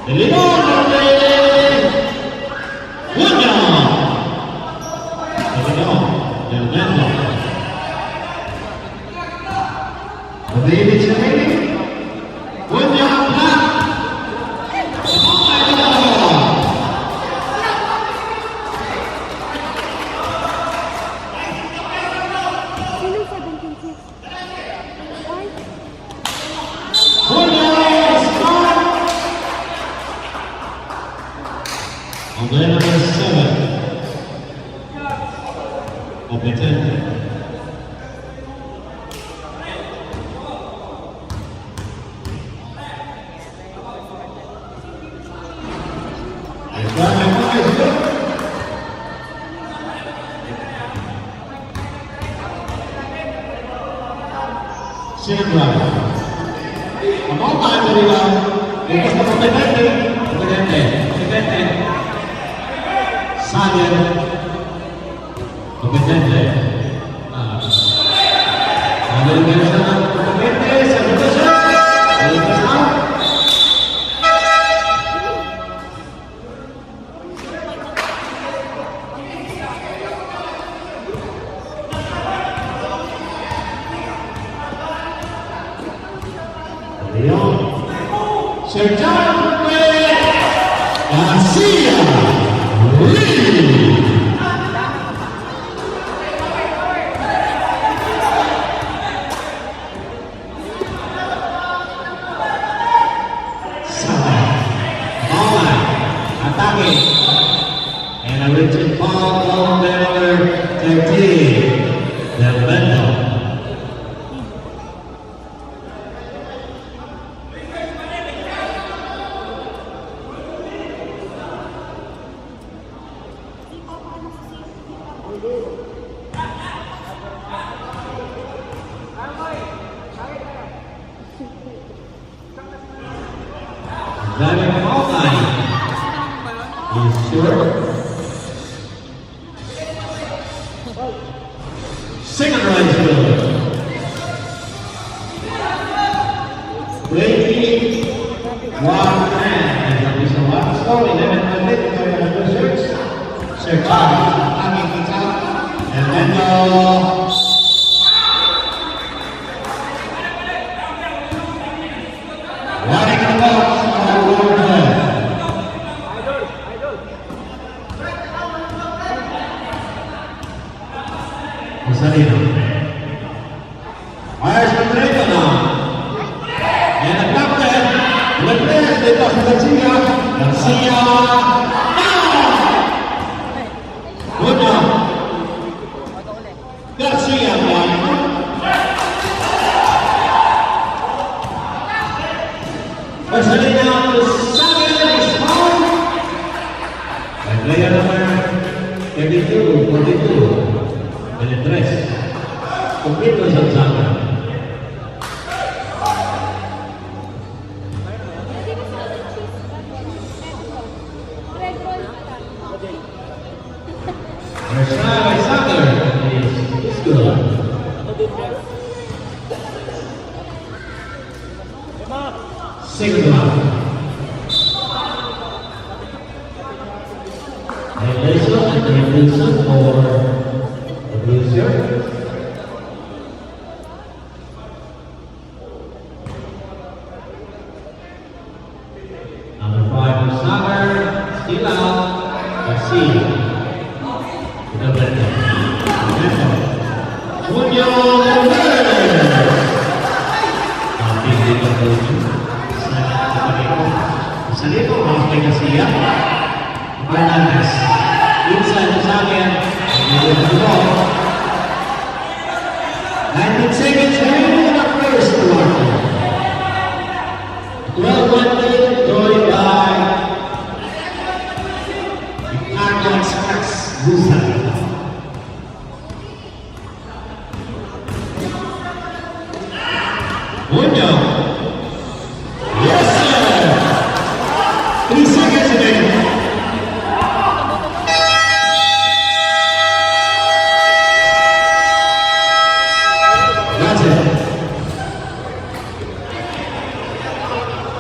El limón de Puño. El limón del Mendo. David Chavini. Puño Black. On the number 7, Competente. Sembra. Una volta arriva in questo competente. Sager, competente, Garcia. And a Richard Paul on the number 13, Del Mendo. Driving all night. He's short. Second right fielder. 21 man. And there's a lot of slowly. Then in the middle, they're going to search. Search out. Hanging things out. And then running the box. Rosalino. Myers Pedrito now. And the captain, the president of Garcia. Garcia. Good job. Garcia. Rosalino to Samuel is home. And player number 32, 42. El 3, completo de Sanzana. Rashad Sager is good. Second round. And Wilson for the Blues here. Number 5 for Sager, still out, Garcia. The Blender. Julio Lopez. Big league of coaching. Salito, halfway Garcia. Fernandez. Inside the Sager. And the ball. 19 seconds remaining in the first quarter. 12-1 lead, joined by Ricardo Express Busan. Muñoz.